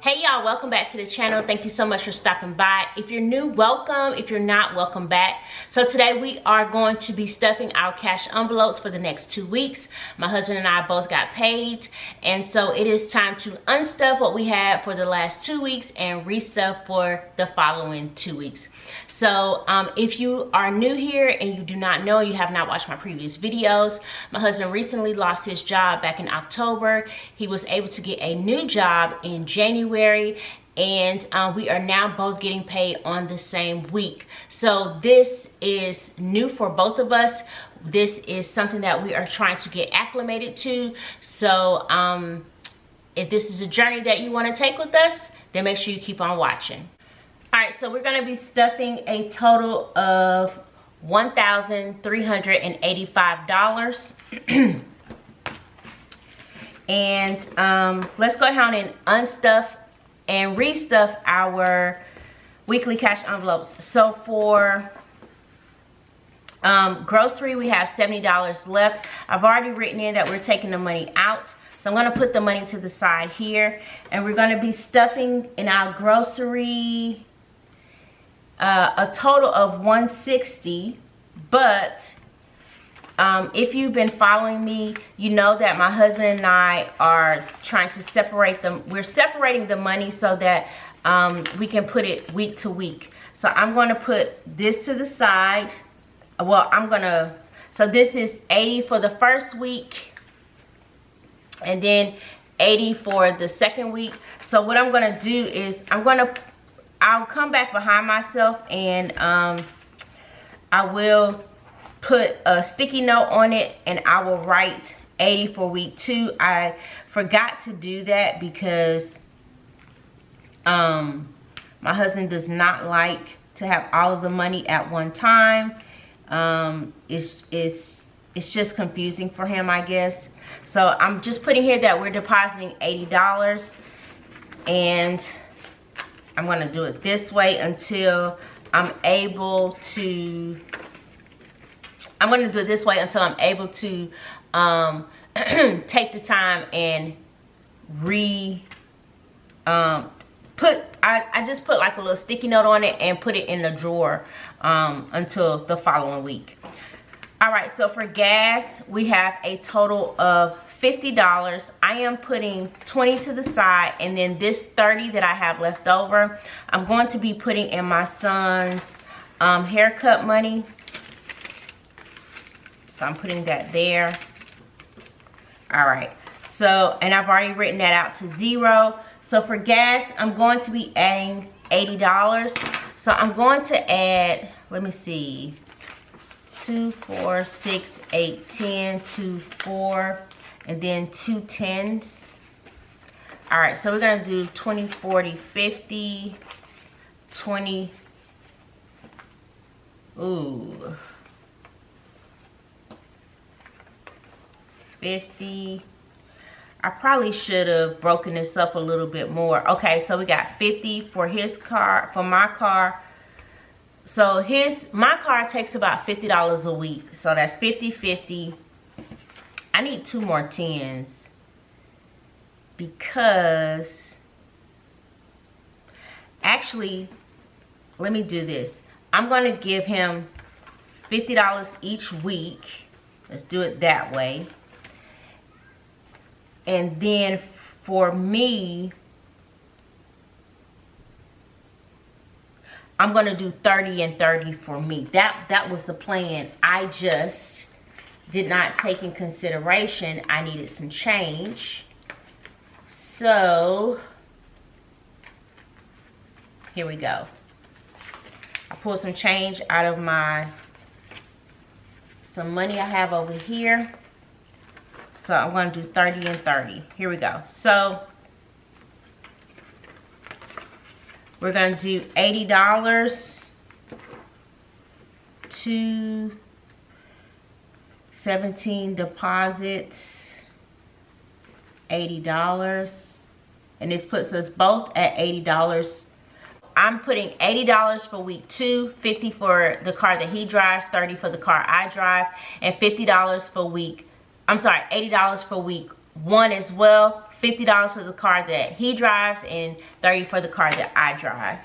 Hey y'all, welcome back to the channel. Thank you so much for stopping by. If you're new, welcome. If you're not, welcome back. So today we are going to be stuffing our cash envelopes for the next 2 weeks. My husband and I both got paid, and so it is time to unstuff what we had for the last 2 weeks and restuff for the following 2 weeks. So if you are new here and you do not know, you have not watched my previous videos, my husband recently lost his job back in October. He was able to get a new job in January, and we are now both getting paid on the same week. So this is new for both of us. This is something that we are trying to get acclimated to. So if this is a journey that you want to take with us, then make sure you keep on watching. All right, so we're gonna be stuffing a total of $1,385. And let's go ahead and unstuff and restuff our weekly cash envelopes. So for grocery, we have $70 left. I've already written in that we're taking the money out. So I'm gonna put the money to the side here, and we're gonna be stuffing in our grocery a total of $160. But if you've been following me, you know that my husband and I are trying to separate them. We're separating the money so that we can put it week to week. So I'm going to put this to the side. Well, so this is 80 for the first week, and then 80 for the second week. So what I'm going to do is I'll come back behind myself, and I will put a sticky note on it, and I will write 80 for week 2. I forgot to do that because my husband does not like to have all of the money at one time. It's just confusing for him, I guess. So I'm just putting here that we're depositing $80, and I'm going to do it this way until I'm able to take the time and I just put like a little sticky note on it and put it in the drawer until the following week. All right, so for gas, we have a total of $50. I am putting 20 to the side, and then this 30 that I have left over, I'm going to be putting in my son's haircut money. So I'm putting that there. All right, so, and I've already written that out to 0. So for gas, I'm going to be adding $80. So I'm going to add, let me see, 2, 4, 6, 8, 10, 2, 4, and then 2 10s. All right, so we're gonna do 20, 40, 50, 20. Ooh. 50. I probably should have broken this up a little bit more. Okay, so we got 50 for his car, for my car. So my car takes about $50 a week. So that's 50, 50. I need 2 more 10s because actually, let me do this. I'm going to give him $50 each week. Let's do it that way. And then for me, I'm going to do 30 and 30 for me. That was the plan. I just did not take in consideration I needed some change. So here we go. I pulled some change out of some money I have over here. So I'm going to do 30 and 30. Here we go. So we're going to do $80 to 17 deposits, $80, and this puts us both at $80. I'm putting $80 for week 2, 50 for the car that he drives, 30 for the car I drive, and $50 for $80 for week 1 as well, $50 for the car that he drives and $30 for the car that I drive.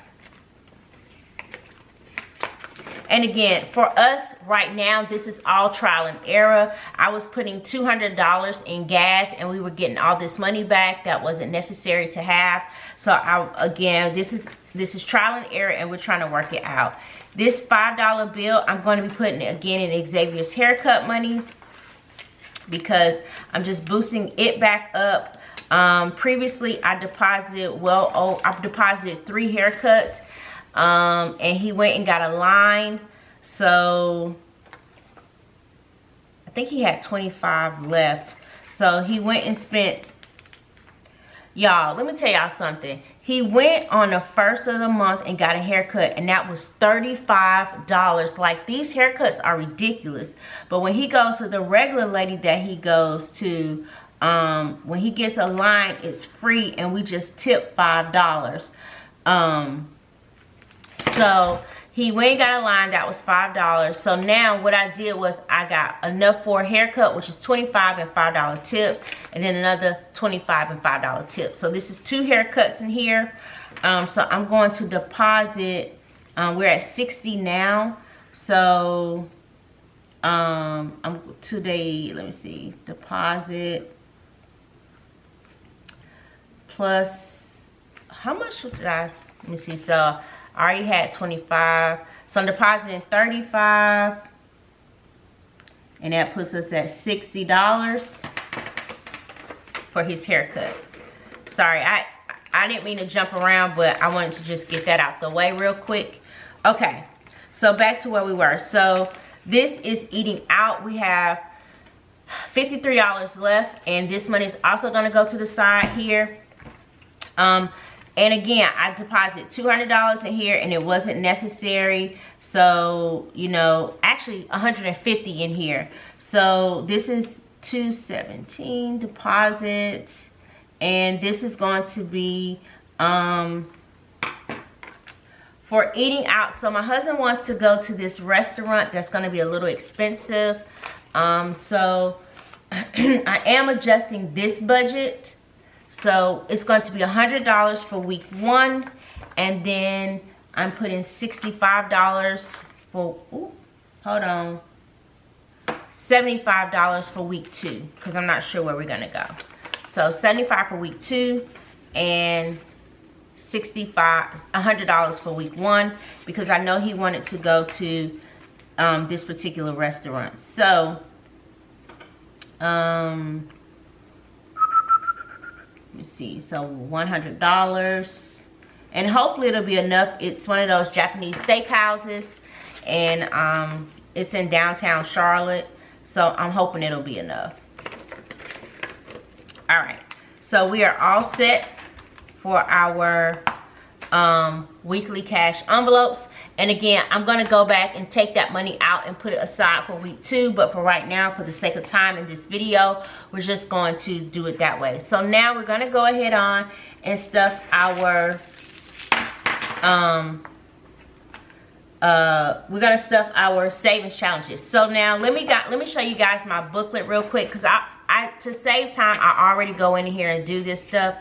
And again, for us right now, this is all trial and error. I was putting $200 in gas and we were getting all this money back that wasn't necessary to have. So again, this is trial and error, and we're trying to work it out. This $5 bill, I'm going to be putting it again in Xavier's haircut money because I'm just boosting it back up. Previously, I deposited 3 haircuts. And he went and got a line, so I think he had 25 left. So he went and spent, y'all, let me tell y'all something. He went on the 1st of the month and got a haircut, and that was $35. Like, these haircuts are ridiculous. But when he goes to the regular lady that he goes to, when he gets a line, it's free, and we just tip $5. So he went and got a line, that was $5. So now what I did was I got enough for a haircut, which is $25 and $5 tip, and then another $25 and $5 tip. So this is 2 haircuts in here. So I'm going to deposit, we're at 60 now. So I'm today, let me see, deposit plus, how much did I, let me see, so I already had 25, so I'm depositing 35, and that puts us at $60 for his haircut. Sorry, I didn't mean to jump around, but I wanted to just get that out the way real quick. Okay, so back to where we were. So this is eating out. We have $53 left, and this money is also going to go to the side here. And again, I deposited $200 in here, and it wasn't necessary. So, you know, actually $150 in here. So this is $217 deposit, and this is going to be for eating out. So my husband wants to go to this restaurant that's going to be a little expensive. So I am adjusting this budget. So it's going to be $100 for week 1, and then I'm putting $65 for, ooh, hold on, $75 for week 2, because I'm not sure where we're gonna go. So $75 for week 2 and $100 for week 1, because I know he wanted to go to this particular restaurant. So let me see, so $100, and hopefully it'll be enough. It's one of those Japanese steakhouses, and it's in downtown Charlotte, so I'm hoping it'll be enough. All right, so we are all set for our weekly cash envelopes. And again, I'm going to go back and take that money out and put it aside for week 2. But for right now, for the sake of time in this video, we're just going to do it that way. So now we're going to go ahead on and stuff our, we're going to stuff our savings challenges. So now let me show you guys my booklet real quick, because to save time, I already go in here and do this stuff.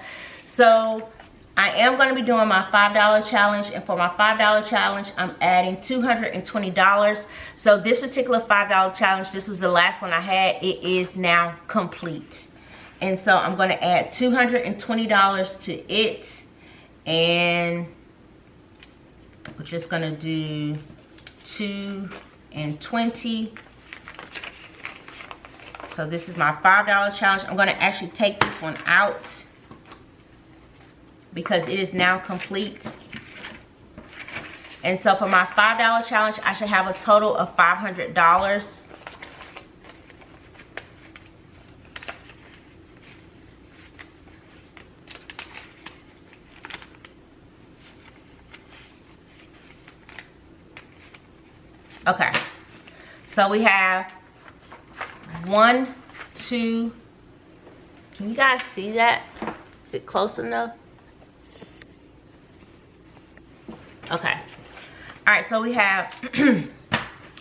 So I am going to be doing my $5 challenge, and for my $5 challenge, I'm adding $220. So this particular $5 challenge, this was the last one I had. It is now complete. And so I'm going to add $220 to it, and we're just going to do 2 and 20. So this is my $5 challenge. I'm going to actually take this one out because it is now complete. And so for my $5 challenge, I should have a total of $500. Okay, so we have 1, 2, can you guys see that? Is it close enough? Okay. All right, so we have,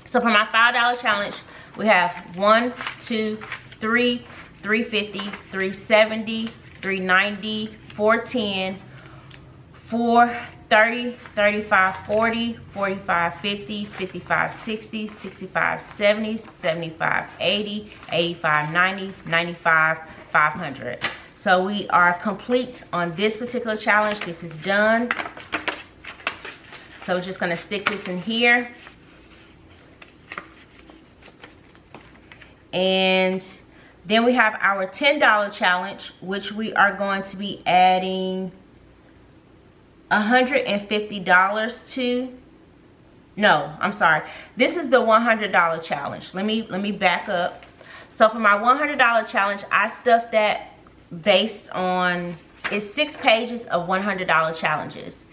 so for my $5 challenge, we have 1, 2, 3, $350, $370, 390, 410, 430, 35, 40, 45, 50, 55, 60, 65, 70, 75, 80, 85, 90, 95, 500. So we are complete on this particular challenge. This is done. So we're just gonna stick this in here. And then we have our $10 challenge, which we are going to be adding $150 to. No, I'm sorry. This is the $100 challenge. Let me back up. So for my $100 challenge, I stuffed that based on, it's 6 pages of $100 challenges.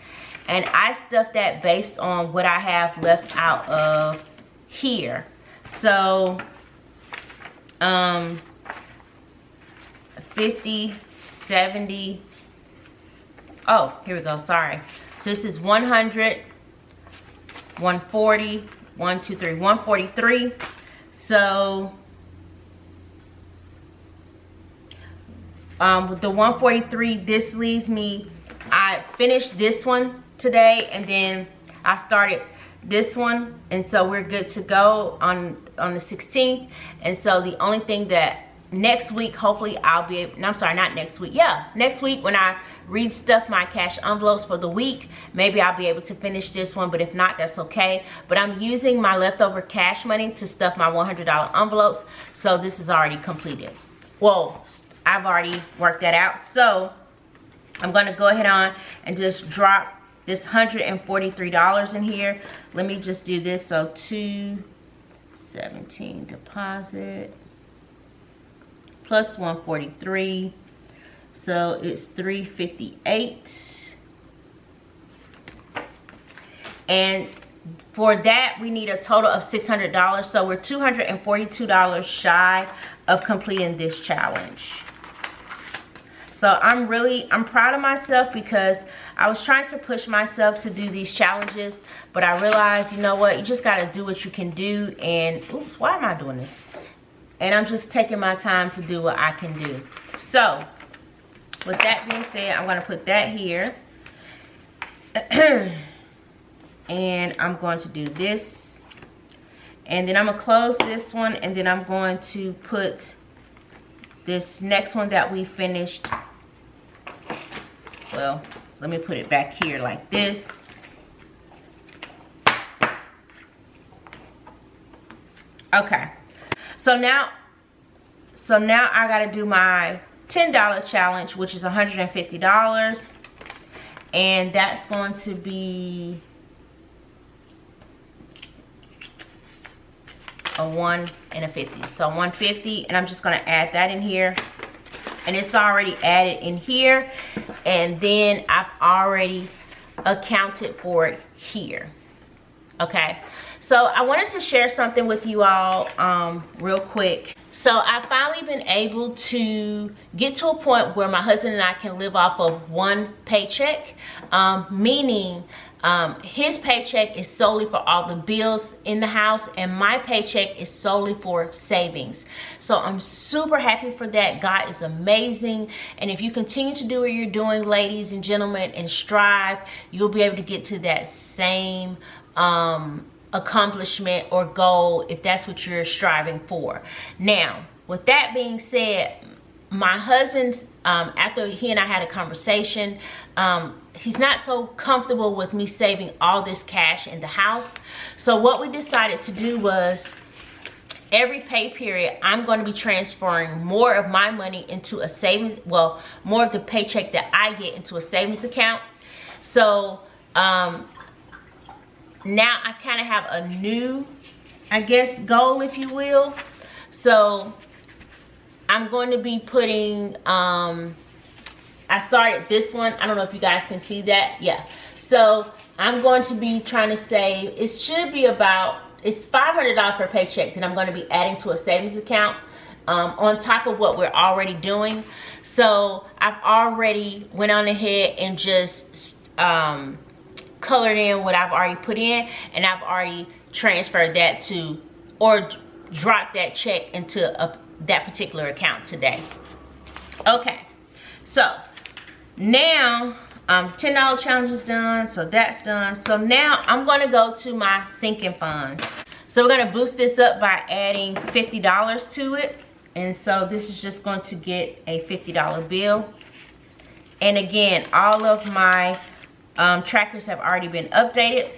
And I stuffed that based on what I have left out of here. So 50, 70, oh, here we go, sorry. So this is 100, 140, 1, 2, 3, 143. So with the 143, this leaves me, I finished this one today, and then I started this one, and so we're good to go on the 16th. And so the only thing that next week, hopefully I'll be able, no, I'm sorry, not next week, yeah, next week when I restuff my cash envelopes for the week, maybe I'll be able to finish this one, but if not, that's okay. But I'm using my leftover cash money to stuff my $100 envelopes, so this is already completed. Well, I've already worked that out, so I'm gonna go ahead on and just drop this $143 in here. Let me just do this. So 217 deposit plus 143, so it's 358. And for that we need a total of $600, so we're $242 shy of completing this challenge. So I'm proud of myself, because I was trying to push myself to do these challenges, but I realized, you know what, you just gotta do what you can do. And oops, why am I doing this? And I'm just taking my time to do what I can do. So with that being said, I'm gonna put that here. And I'm going to do this. And then I'm gonna close this one, and then I'm going to put this next one that we finished. Well, let me put it back here like this. Okay. So now I gotta do my $10 challenge, which is $150. And that's going to be a 1 and a 50. So 150, and I'm just gonna add that in here. And it's already added in here, and then I've already accounted for it here. Okay, so I wanted to share something with you all real quick. So I've finally been able to get to a point where my husband and I can live off of one paycheck, meaning his paycheck is solely for all the bills in the house, and my paycheck is solely for savings. So I'm super happy for that. God is amazing. And if you continue to do what you're doing, ladies and gentlemen, and strive, you'll be able to get to that same accomplishment or goal, if that's what you're striving for. Now, with that being said, my husband, after he and I had a conversation, he's not so comfortable with me saving all this cash in the house. So what we decided to do was, every pay period, I'm going to be transferring more of my money into a savings, well, more of the paycheck that I get into a savings account. So now I kind of have a new, I guess, goal, if you will. So I'm going to be putting, I started this one. I don't know if you guys can see that. Yeah. So I'm going to be trying to save, it should be about, it's $500 per paycheck that I'm going to be adding to a savings account on top of what we're already doing. So I've already went on ahead and just colored in what I've already put in, and I've already transferred that to, or dropped that check into that particular account today. Okay, So now $10 challenge is done, so that's done. So now I'm going to go to my sinking fund. So we're going to boost this up by adding $50 to it. And so this is just going to get a $50 bill. And again, all of my trackers have already been updated.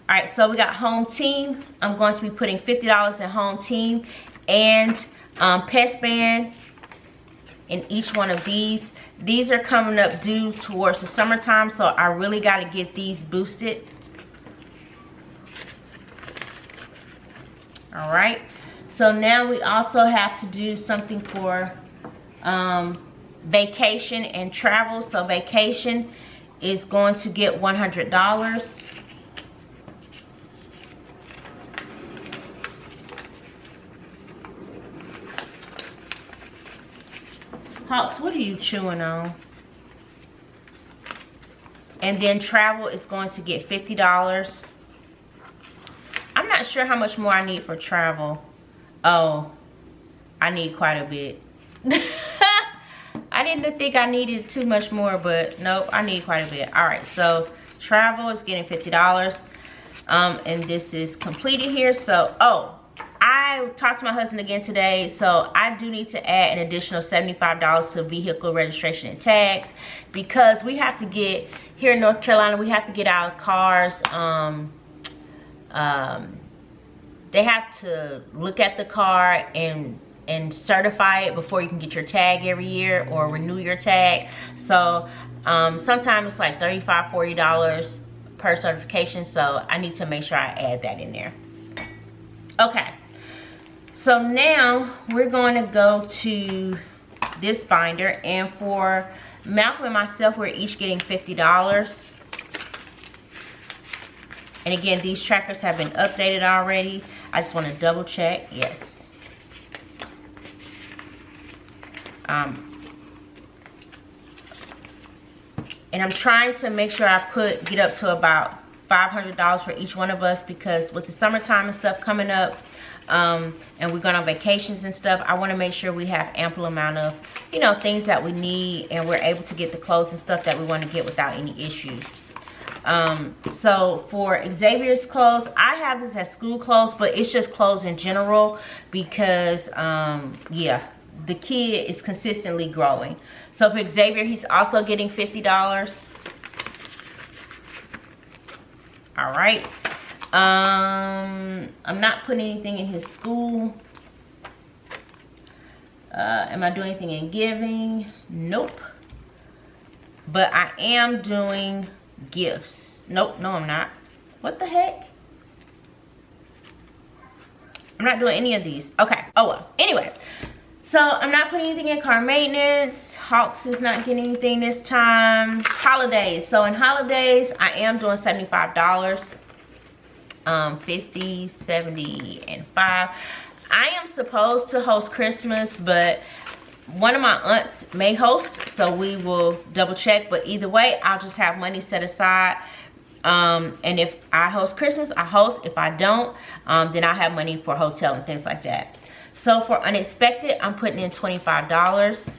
All right, so we got home team. I'm going to be putting $50 in home team and pest band in each one of these. These are coming up due towards the summertime, so I really got to get these boosted. All right, so now we also have to do something for vacation and travel. So vacation is going to get $100. Hawks, what are you chewing on? And then travel is going to get $50. I'm not sure how much more I need for travel. Oh, I need quite a bit. I didn't think I needed too much more, but nope, I need quite a bit. All right, so travel is getting $50. And this is completed here. So, I talked to my husband again today, so I do need to add an additional $75 to vehicle registration and tags, because we have to get, here in North Carolina, we have to get our cars, they have to look at the car and certify it before you can get your tag every year or renew your tag. So sometimes it's like $35, $40 per certification, so I need to make sure I add that in there. Okay. So now we're going to go to this binder, and for Malcolm and myself, we're each getting $50. And again, these trackers have been updated already. I just want to double check. Yes. And I'm trying to make sure I get up to about $500 for each one of us, because with the summertime and stuff coming up, and we're going on vacations and stuff, I want to make sure we have ample amount of, you know, things that we need, and we're able to get the clothes and stuff that we want to get without any issues. So for Xavier's clothes, I have this as school clothes, but it's just clothes in general, because yeah, the kid is consistently growing. So for Xavier, he's also getting $50. All right. I'm not putting anything in his school. Am I doing anything in giving? Nope. But I am doing gifts. Nope, no I'm not. What the heck? I'm not doing any of these. Okay, oh well. Anyway, so I'm not putting anything in car maintenance. Hawks is not getting anything this time. Holidays. So in holidays, I am doing $75. 50, 70, and 5. I am supposed to host Christmas, but one of my aunts may host, so we will double check. But either way, I'll just have money set aside. And if I host Christmas, I host. If I don't, then I have money for hotel and things like that. So for unexpected, I'm putting in $25.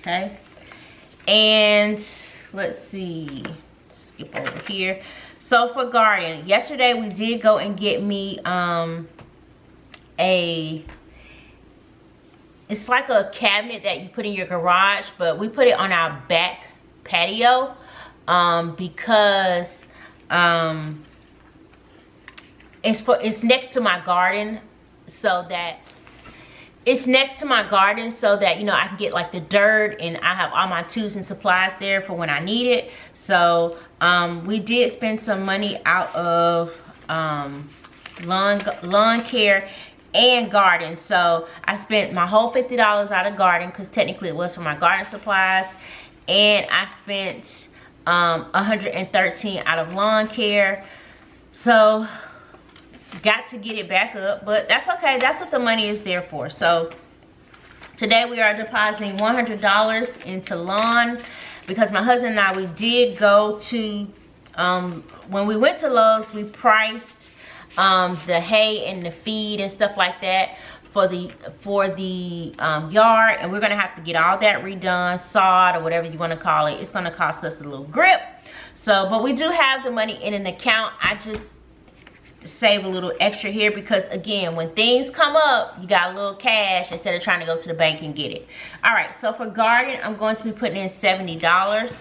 Okay, and let's see, skip over here. So for garden, yesterday we did go and get me it's like a cabinet that you put in your garage, but we put it on our back patio because it's next to my garden, so that it's next to my garden, so that, you know, I can get like the dirt, and I have all my tools and supplies there for when I need it. So we did spend some money out of lawn care and garden. So I spent my whole $50 out of garden, because technically it was for my garden supplies, and I spent $113 out of lawn care. So got to get it back up, but that's okay. That's what the money is there for. So today we are depositing $100 into lawn, because my husband and I, we did go to when we went to Lowe's, we priced the hay and the feed and stuff like that for the yard, and we're gonna have to get all that redone, sawed, or whatever you want to call it. It's gonna cost us a little grip. So, but we do have the money in an account. I just save a little extra here because, again, when things come up, you got a little cash instead of trying to go to the bank and get it. All right, so for garden, I'm going to be putting in $70.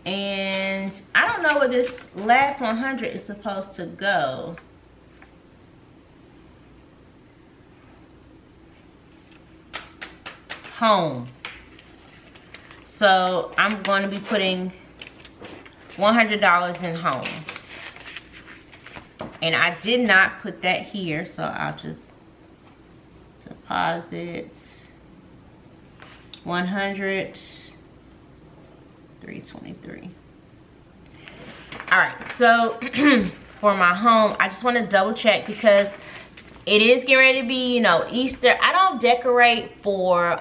And I don't know where this last 100 is supposed to go. Home. So I'm going to be putting $100 in home. And I did not put that here, so I'll just deposit 100, 323. All right, so for my home, I just want to double check because it is getting ready to be, you know, Easter. I don't decorate for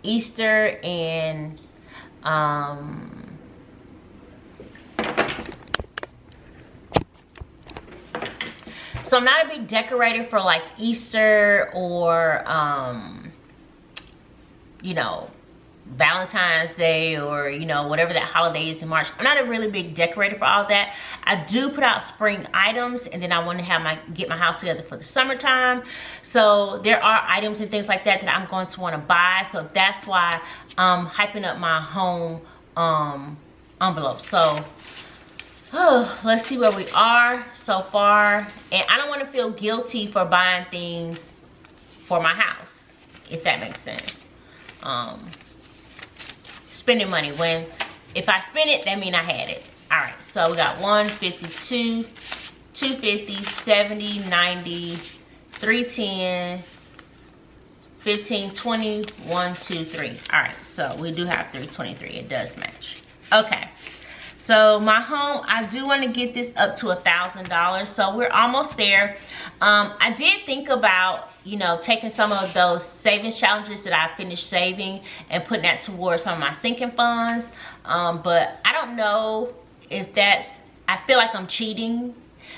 Easter and so I'm not a big decorator for like Easter or you know, Valentine's Day, or you know, whatever that holiday is in March. I'm not a really big decorator for all that. I do put out spring items, and then I want to have get my house together for the summertime. So there are items and things like that that I'm going to want to buy. So that's why I'm hyping up my home envelope. So let's see where we are so far. And I don't want to feel guilty for buying things for my house, if that makes sense. Spending money when, if I spend it, that means I had it. All right, so we got 152, 250, 70, 90, 310, 15, 20, 1, 2, 3. All right, so we do have 323. It does match. Okay, so my home, I do want to get this up to $1,000. So we're almost there. I did think about, you know, taking some of those savings challenges that I finished saving and putting that towards some of my sinking funds. But I don't know if that's, I feel like I'm cheating.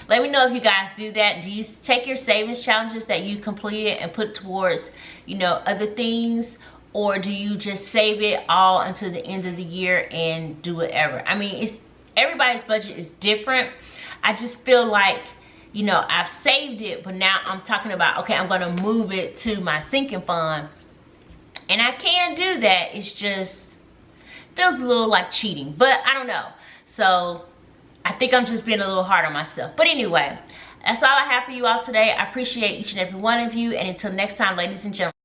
Let me know if you guys do that. Do you take your savings challenges that you completed and put towards, you know, other things? Or do you just save it all until the end of the year and do whatever? I mean, it's everybody's budget is different. I just feel like, you know, I've saved it, but now I'm talking about, okay, I'm gonna move it to my sinking fund. And I can do that. It's just, feels a little like cheating, but I don't know. So I think I'm just being a little hard on myself. But anyway, that's all I have for you all today. I appreciate each and every one of you. And until next time, ladies and gentlemen.